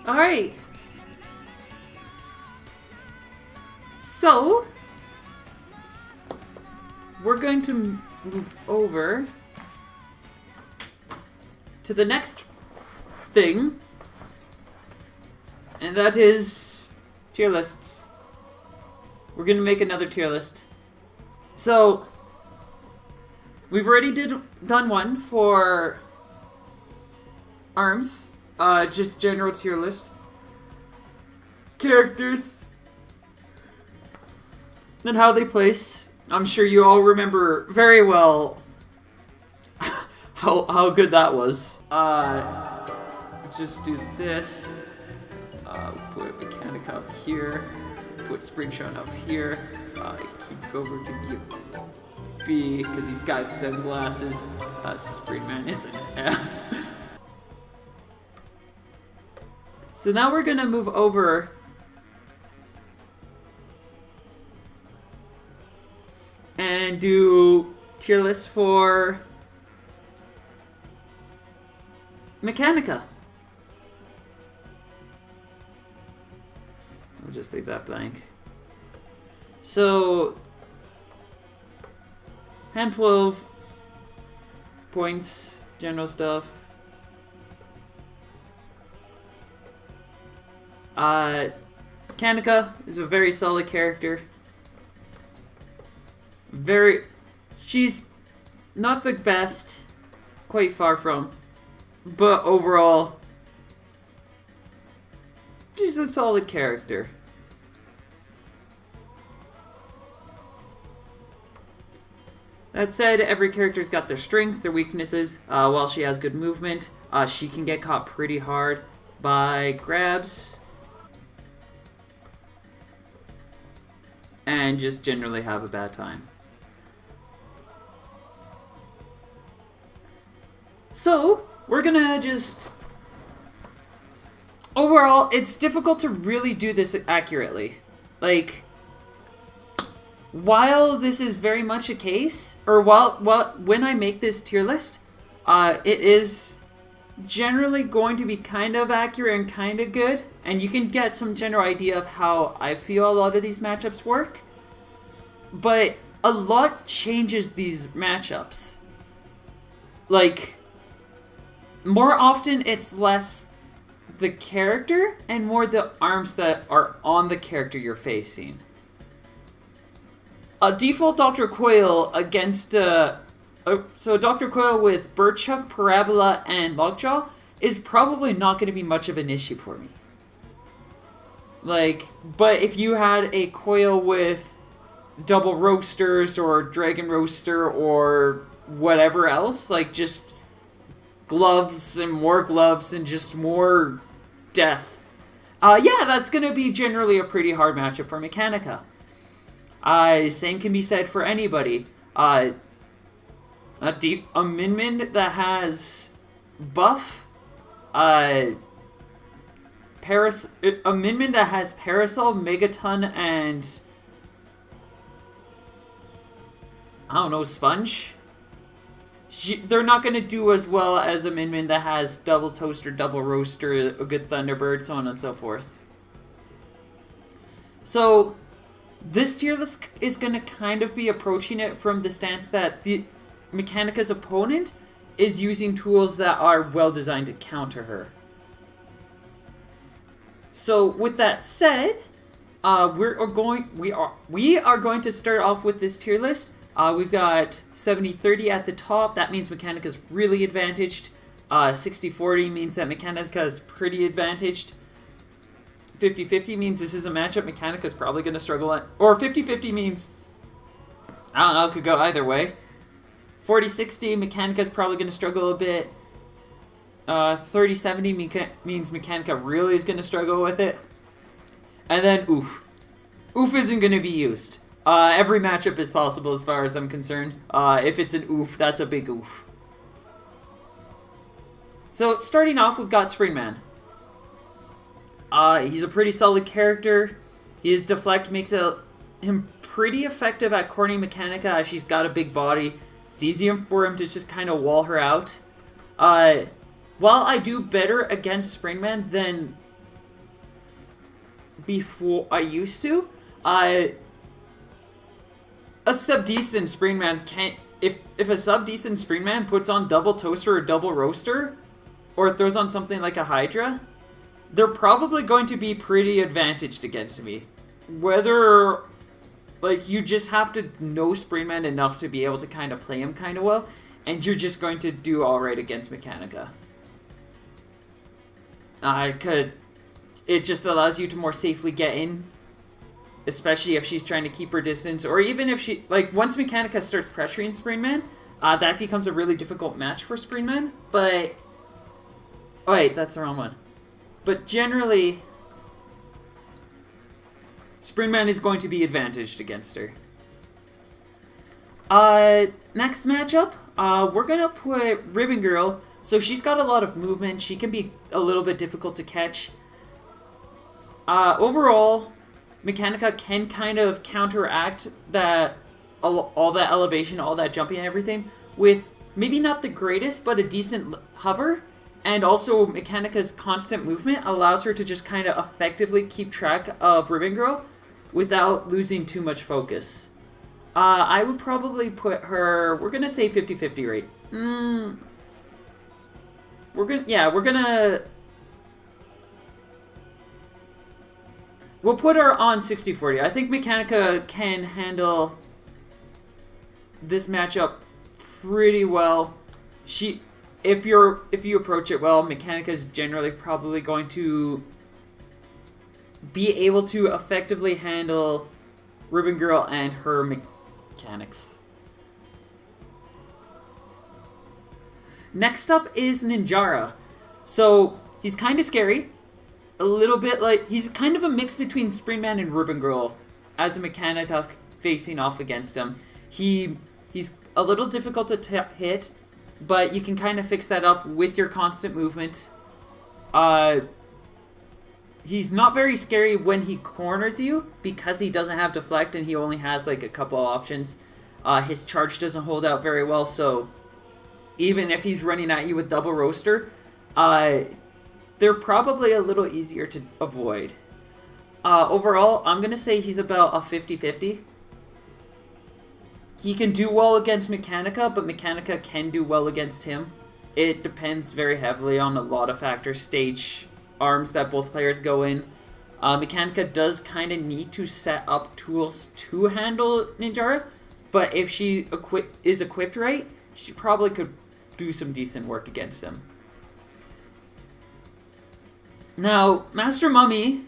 Alright. So, we're going to move over to the next thing, and that is tier lists. We're going to make another tier list. So, we've already done one for arms, just general tier list. Characters. And how they place. I'm sure you all remember very well how good that was. Just do this. Put Mechanica up here. Put Springtron up here. Keep Cobra to be a B because he's got sunglasses. Springman is an F. So now we're gonna move over and do tier list for Mechanica. I'll just leave that blank. So, handful of points, general stuff. Mechanica is a very solid character. She's not the best, quite far from, but overall, she's a solid character. That said, every character's got their strengths, their weaknesses. While she has good movement, she can get caught pretty hard by grabs and just generally have a bad time. So, we're gonna just... Overall, it's difficult to really do this accurately. Like, while this is very much a case, or when I make this tier list, it is generally going to be kind of accurate and kind of good, and you can get some general idea of how I feel a lot of these matchups work. But a lot changes these matchups. Like, more often it's less the character and more the arms that are on the character you're facing. A default Dr. Coyle against so Dr. Coyle with Birdchuck, Parabola, and Lockjaw is probably not going to be much of an issue for me. Like, but if you had a Coyle with double roasters or dragon roaster or whatever else, like just gloves and just more death, yeah, that's going to be generally a pretty hard matchup for Mechanica. Same can be said for anybody. A Min Min that has buff, a Min Min that has Parasol, Megaton, and I don't know, Sponge. They're not going to do as well as a Min Min that has double toaster, double roaster, a good Thunderbird, so on and so forth. So, this tier list is going to kind of be approaching it from the stance that the Mechanica's opponent is using tools that are well designed to counter her. So, with that said, we are going to start off with this tier list. We've got 70-30 at the top. That means Mechanica's really advantaged. 60-40 means that Mechanica is pretty advantaged. 50-50 means this is a matchup Mechanica's probably going to struggle at. Or 50-50 means, I don't know, it could go either way. 40-60, Mechanica's probably going to struggle a bit. 30-70 means Mechanica really is going to struggle with it. And then Oof. Oof isn't going to be used. Every matchup is possible as far as I'm concerned. If it's an Oof, that's a big Oof. So, starting off, we've got Springman. He's a pretty solid character. His deflect makes him pretty effective at cornering Mechanica as she's got a big body. It's easier for him to just kind of wall her out. While I do better against Springman than before I used to. A sub-decent Springman can't... If a sub-decent Springman puts on double toaster or double roaster, or throws on something like a Hydra, they're probably going to be pretty advantaged against me. Whether, like, you just have to know Springman enough to be able to kind of play him kind of well, and you're just going to do alright against Mechanica. Because it just allows you to more safely get in, especially if she's trying to keep her distance, or even if she, like, once Mechanica starts pressuring Springman, that becomes a really difficult match for Springman, but... Oh wait, that's the wrong one. But generally, Springman is going to be advantaged against her. Next matchup, we're gonna put Ribbon Girl. So she's got a lot of movement. She can be a little bit difficult to catch. Overall, Mechanica can kind of counteract that all that elevation, all that jumping and everything with maybe not the greatest, but a decent hover. And also, Mechanica's constant movement allows her to just kind of effectively keep track of Ribbon Girl without losing too much focus. I would probably put her... We're going to say 50-50 rate. We'll put her on 60-40. I think Mechanica can handle this matchup pretty well. If you approach it well, Mechanica is generally probably going to be able to effectively handle Ribbon Girl and her mechanics. Next up is Ninjara. So, he's kind of scary. A little bit like... He's kind of a mix between Springman and Ribbon Girl as a Mechanica facing off against him. He's a little difficult to hit, but you can kind of fix that up with your constant movement. He's not very scary when he corners you because he doesn't have deflect and he only has like a couple of options. His charge doesn't hold out very well, so even if he's running at you with double roaster, they're probably a little easier to avoid. Overall, I'm going to say he's about a 50-50. He can do well against Mechanica, but Mechanica can do well against him. It depends very heavily on a lot of factors. Stage, arms that both players go in. Mechanica does kind of need to set up tools to handle Ninjara, but if she is equipped right, she probably could do some decent work against him. Now, Master Mummy,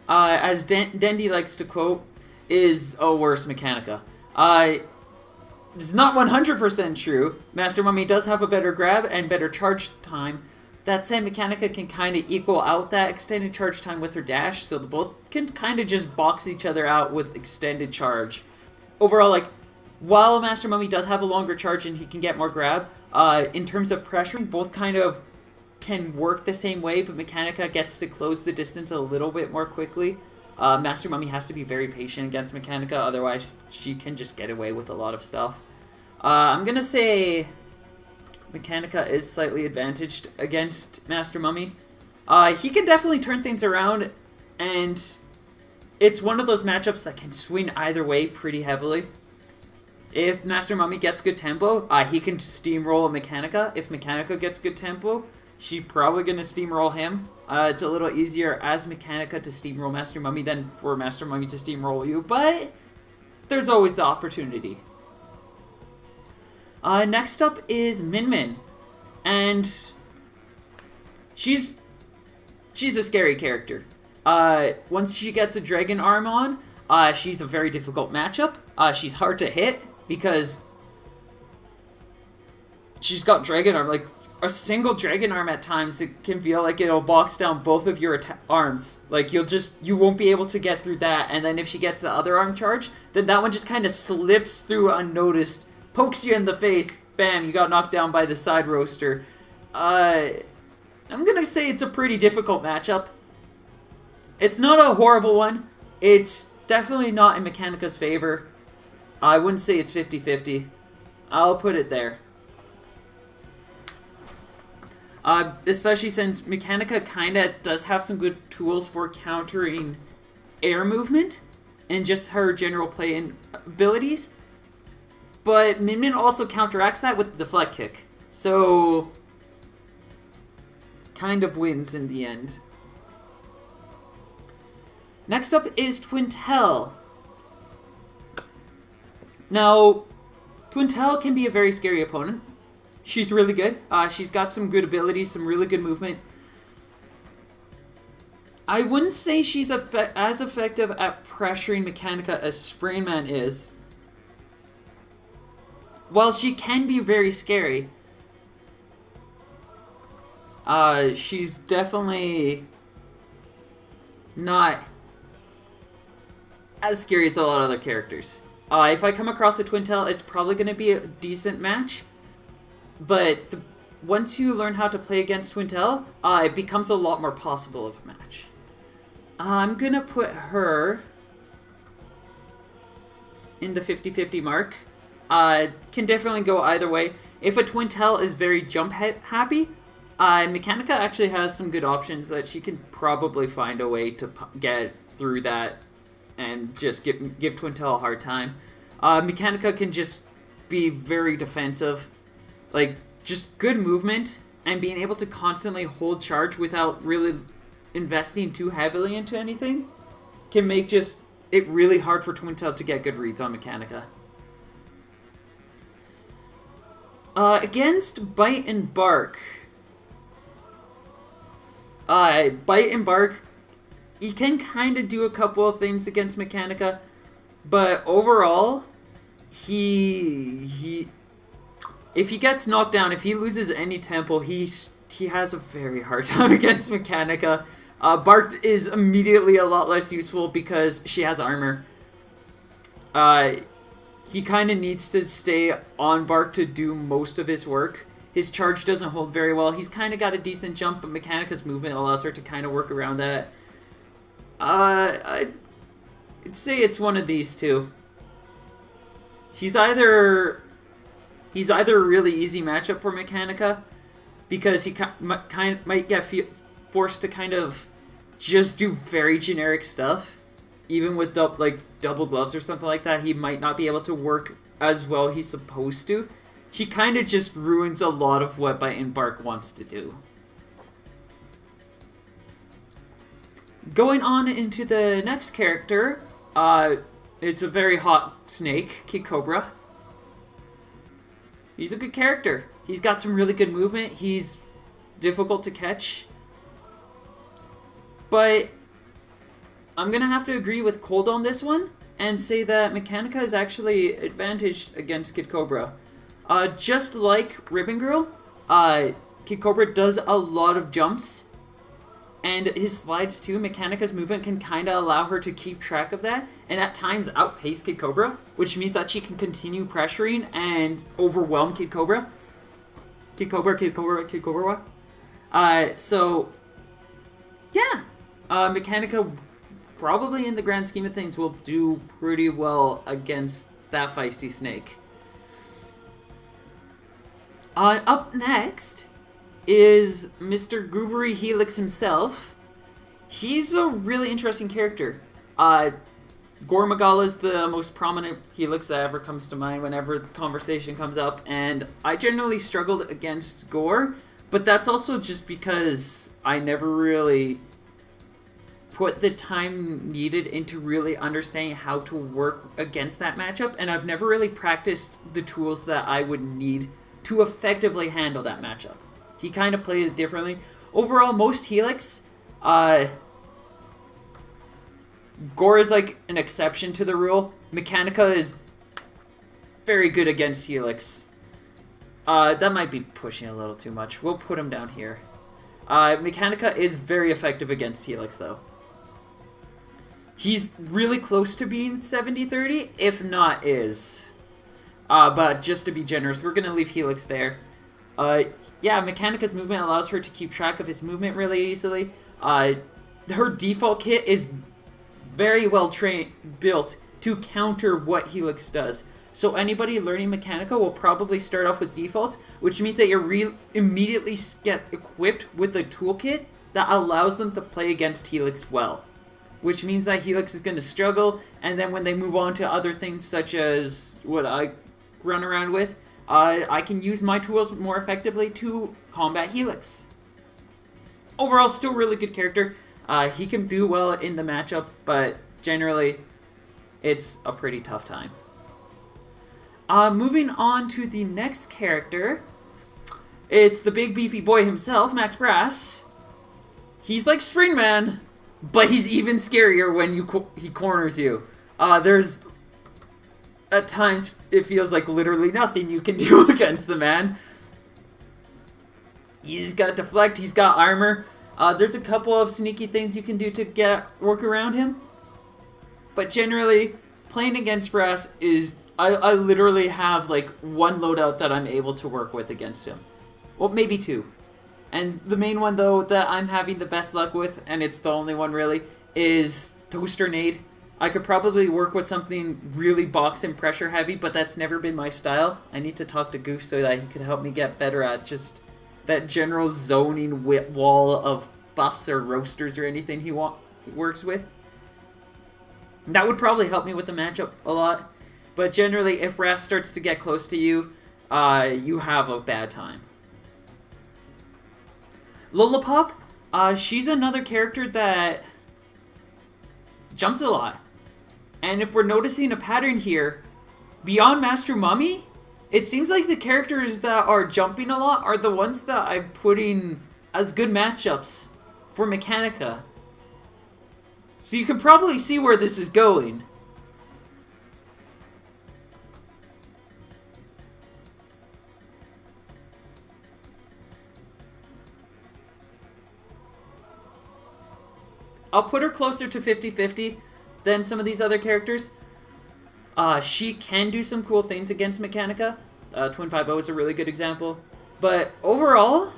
as Dendy likes to quote, is a worse Mechanica. It's not 100% true. Master Mummy does have a better grab and better charge time. That said, Mechanica can kind of equal out that extended charge time with her dash, so the both can kind of just box each other out with extended charge. Overall, like, while Master Mummy does have a longer charge and he can get more grab, in terms of pressuring, both kind of can work the same way, but Mechanica gets to close the distance a little bit more quickly. Master Mummy has to be very patient against Mechanica, otherwise she can just get away with a lot of stuff. I'm gonna say Mechanica is slightly advantaged against Master Mummy. He can definitely turn things around, and it's one of those matchups that can swing either way pretty heavily. If Master Mummy gets good tempo, he can steamroll Mechanica. If Mechanica gets good tempo, she's probably going to steamroll him. It's a little easier as Mechanica to steamroll Master Mummy than for Master Mummy to steamroll you, but there's always the opportunity. Next up is Min Min, and she's a scary character. Once she gets a Dragon Arm on, she's a very difficult matchup. She's hard to hit because she's got Dragon Arm. Like, a single Dragon Arm at times, it can feel like it'll box down both of your arms. Like, you won't be able to get through that, and then if she gets the other arm charge, then that one just kind of slips through unnoticed, pokes you in the face, bam, you got knocked down by the side roaster. I'm gonna say it's a pretty difficult matchup. It's not a horrible one. It's definitely not in Mechanica's favor. I wouldn't say it's 50-50. I'll put it there. Especially since Mechanica kind of does have some good tools for countering air movement and just her general play and abilities. But Min Min also counteracts that with the deflect kick. So, kind of wins in the end. Next up is Twintelle. Now, Twintelle can be a very scary opponent. She's really good. She's got some good abilities, some really good movement. I wouldn't say she's as effective at pressuring Mechanica as Sprainman is. While she can be very scary, she's definitely not as scary as a lot of other characters. If I come across a Twintelle, it's probably going to be a decent match. But once you learn how to play against Twintelle, it becomes a lot more possible of a match. I'm going to put her in the 50-50 mark. Can definitely go either way. If a Twintelle is very jump happy, Mechanica actually has some good options that she can probably find a way to get through that and just give Twintelle a hard time. Mechanica can just be very defensive. Like, just good movement and being able to constantly hold charge without really investing too heavily into anything can make just it really hard for Twintelle to get good reads on Mechanica. Against Byte and Barq. Byte and Barq, he can kind of do a couple of things against Mechanica, but overall, if he gets knocked down, if he loses any tempo, he has a very hard time against Mechanica. Barq is immediately a lot less useful because she has armor. He kind of needs to stay on Barq to do most of his work. His charge doesn't hold very well. He's kind of got a decent jump, but Mechanica's movement allows her to kind of work around that. I'd say it's one of these two. He's either a really easy matchup for Mechanica because he might get forced to kind of just do very generic stuff. Even with double gloves or something like that, he might not be able to work as well he's supposed to. She kind of just ruins a lot of what Byte and Barq wants to do. Going on into the next character, it's a very hot snake, Kid Cobra. He's a good character. He's got some really good movement. He's difficult to catch. But I'm going to have to agree with Cold on this one and say that Mechanica is actually advantaged against Kid Cobra. Just like Ribbon Girl, Kid Cobra does a lot of jumps, and his slides too. Mechanica's movement can kind of allow her to keep track of that, and at times outpace Kid Cobra, which means that she can continue pressuring and overwhelm Kid Cobra. Kid Cobra. So, yeah, Mechanica probably in the grand scheme of things will do pretty well against that feisty snake. Up next is Mr. Goobery Helix himself. He's a really interesting character. Gore Magala is the most prominent Helix that ever comes to mind whenever the conversation comes up, and I generally struggled against Gore, but that's also just because I never really put the time needed into really understanding how to work against that matchup, and I've never really practiced the tools that I would need to effectively handle that matchup. He kind of played it differently. Overall, most Helix, Gore is like an exception to the rule. Mechanica is very good against Helix. That might be pushing a little too much. We'll put him down here. Mechanica is very effective against Helix, though. He's really close to being 70-30, if not is. But just to be generous, we're going to leave Helix there. Yeah, Mechanica's movement allows her to keep track of his movement really easily. Her default kit is very well built to counter what Helix does. So anybody learning Mechanica will probably start off with default, which means that you immediately get equipped with a toolkit that allows them to play against Helix well. which means that Helix is going to struggle, and then when they move on to other things such as what I run around with, I can use my tools more effectively to combat Helix. Overall, still really good character. He can do well in the matchup, but generally, it's a pretty tough time. Moving on to the next character, it's the big beefy boy himself, Max Brass. He's like Springman, but he's even scarier when he corners you. There's at times it feels like literally nothing you can do against the man. He's got deflect, he's got armor. There's a couple of sneaky things you can do to work around him. But generally, playing against Brass is... I literally have like one loadout that I'm able to work with against him. Well, maybe two. And the main one, though, that I'm having the best luck with, and it's the only one really, is Toaster Nade. I could probably work with something really box and pressure heavy, but that's never been my style. I need to talk to Goof so that he could help me get better at just that general zoning wall of buffs or roasters or anything he works with. That would probably help me with the matchup a lot. But generally, if Brass starts to get close to you, you have a bad time. Lola Pop, she's another character that jumps a lot. And if we're noticing a pattern here, beyond Master Mummy, it seems like the characters that are jumping a lot are the ones that I'm putting as good matchups for Mechanica. So you can probably see where this is going. I'll put her closer to 50-50 than some of these other characters. She can do some cool things against Mechanica. Twin 5-0 is a really good example. But overall,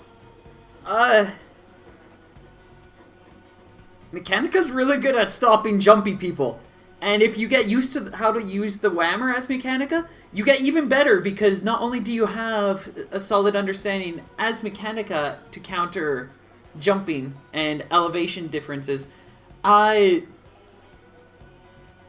Mechanica's really good at stopping jumpy people. And if you get used to how to use the Whammer as Mechanica, you get even better because not only do you have a solid understanding as Mechanica to counter jumping and elevation differences,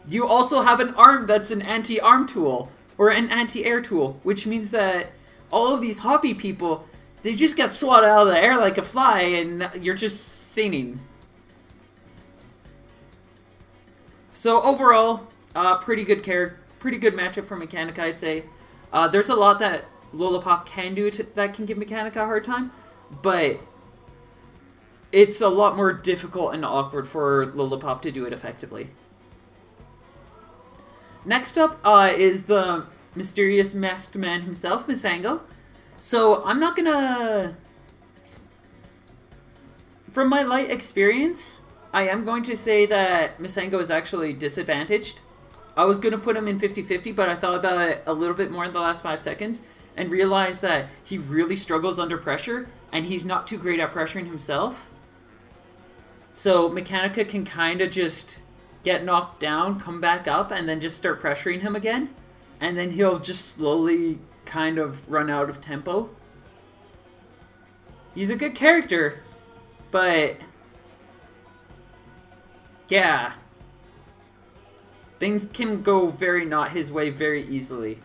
you also have an arm that's an anti-arm tool or an anti-air tool, which means that all of these hobby people, they just get swatted out of the air like a fly and you're just singing. So overall, pretty good matchup for Mechanica, I'd say. There's a lot that Lola Pop can do that can give Mechanica a hard time, but it's a lot more difficult and awkward for Lola Pop to do it effectively. Next up is the mysterious masked man himself, Misango. So I'm not gonna... From my light experience, I am going to say that Misango is actually disadvantaged. I was going to put him in 50-50, but I thought about it a little bit more in the last 5 seconds and realized that he really struggles under pressure, and he's not too great at pressuring himself. So Mechanica can kind of just get knocked down, come back up, and then just start pressuring him again. And then he'll just slowly kind of run out of tempo. He's a good character, but yeah, things can go very not his way very easily.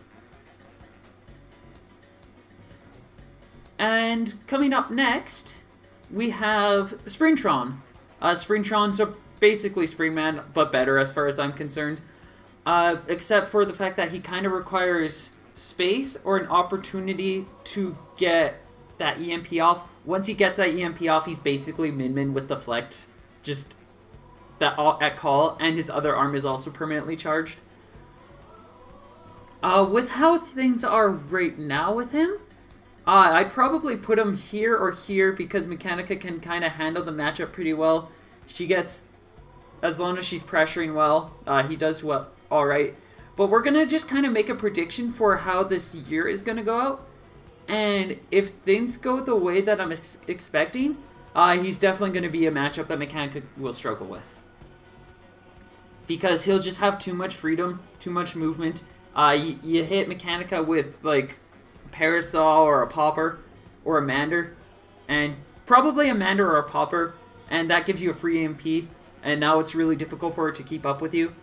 And coming up next, we have Springtron. Springtron's basically Springman, but better as far as I'm concerned. Except for the fact that he kind of requires space or an opportunity to get that EMP off. Once he gets that EMP off, he's basically Min-Min with deflect, just that at call, and his other arm is also permanently charged. With how things are right now with him, I'd probably put him here or here because Mechanica can kind of handle the matchup pretty well. She gets, as long as she's pressuring well, he does well, alright. But we're going to just kind of make a prediction for how this year is going to go out. And if things go the way that I'm expecting, he's definitely going to be a matchup that Mechanica will struggle with. Because he'll just have too much freedom, too much movement. You hit Mechanica with, like, Parasol or a Popper or a Mander, and probably a Mander or a Popper, and that gives you a free EMP, and now it's really difficult for her to keep up with you.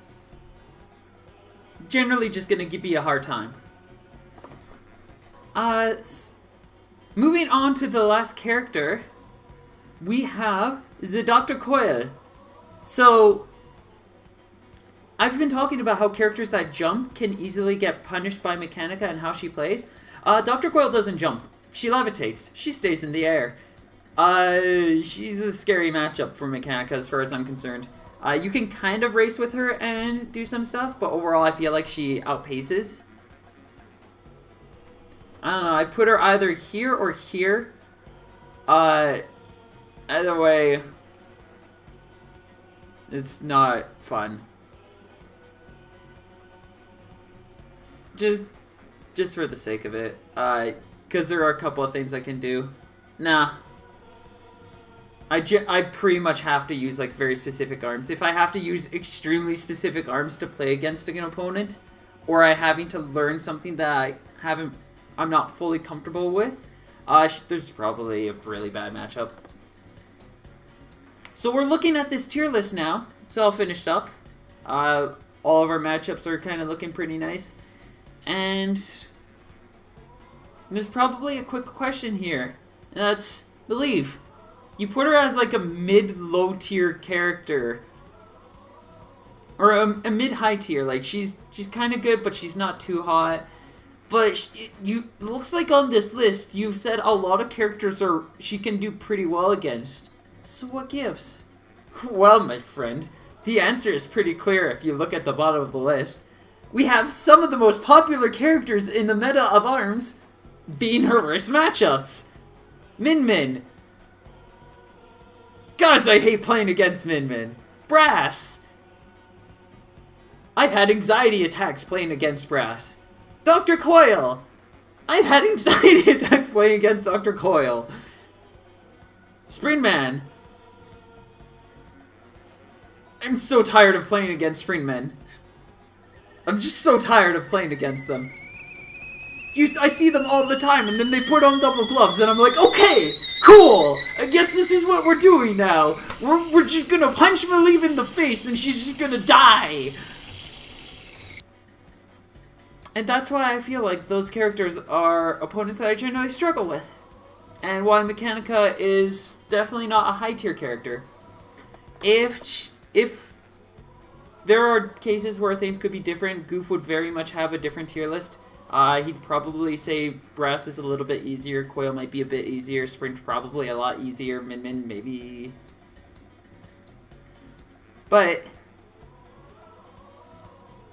Generally just gonna give you a hard time. Moving on to the last character, we have the Dr. Coyle. So, I've been talking about how characters that jump can easily get punished by Mechanica and how she plays. Dr. Coyle doesn't jump. She levitates. She stays in the air. She's a scary matchup for Mechanica as far as I'm concerned. You can kind of race with her and do some stuff, but overall I feel like she outpaces. I don't know, I put her either here or here. Either way, it's not fun. Just for the sake of it. Because there are a couple of things I can do. Nah. I pretty much have to use, like, very specific arms. If I have to use extremely specific arms to play against an opponent, or I'm having to learn something that I'm not fully comfortable with, there's probably a really bad matchup. So we're looking at this tier list now. It's all finished up. All of our matchups are kind of looking pretty nice. And there's probably a quick question here. And that's, Mileve, you put her as like a mid-low tier character. Or a mid-high tier. Like, she's kind of good, but she's not too hot. But looks like on this list, you've said a lot of characters she can do pretty well against. So what gives? Well, my friend, the answer is pretty clear if you look at the bottom of the list. We have some of the most popular characters in the meta of ARMS being her worst matchups. Min Min. Gods, I hate playing against Min Min. Brass. I've had anxiety attacks playing against Brass. Dr. Coyle! I've had anxiety attacks playing against Dr. Coyle. Springman. I'm so tired of playing against Springmen. I'm just so tired of playing against them. I see them all the time, and then they put on double gloves, and I'm like, okay, cool! I guess this is what we're doing now. We're just gonna punch Mileve in the face, and she's just gonna die! And that's why I feel like those characters are opponents that I generally struggle with. And why Mechanica is definitely not a high tier character. If there are cases where things could be different, Goof would very much have a different tier list. He'd probably say Brass is a little bit easier, Coyle might be a bit easier, Sprint probably a lot easier, Min Min maybe. But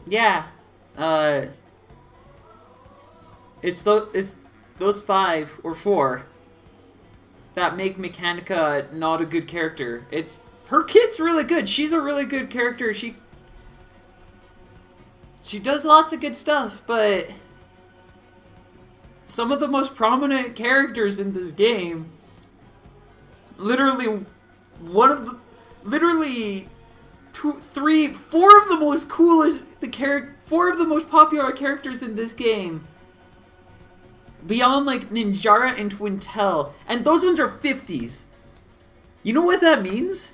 yeah, it's those 5 or 4 that make Mechanica not a good character. Her kit's really good. She's a really good character. She does lots of good stuff, but some of the most prominent characters in this game, literally 4 of the most four of the most popular characters in this game, beyond like Ninjara and Twintelle, and those ones are 50s. You know what that means?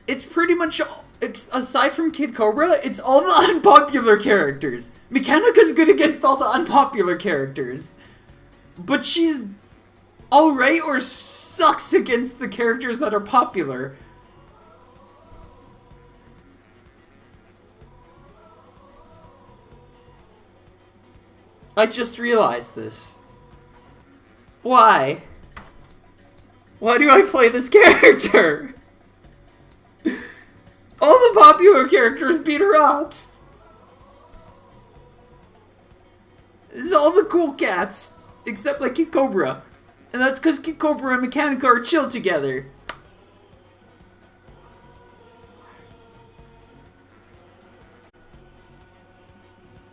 It's pretty much, aside from Kid Cobra, it's all the unpopular characters. Mechanica's good against all the unpopular characters. But she's alright or sucks against the characters that are popular. I just realized this. Why? Why do I play this character? All the popular characters beat her up. This is all the cool cats, except like Kid Cobra. And that's because Kid Cobra and Mechanica are chill together.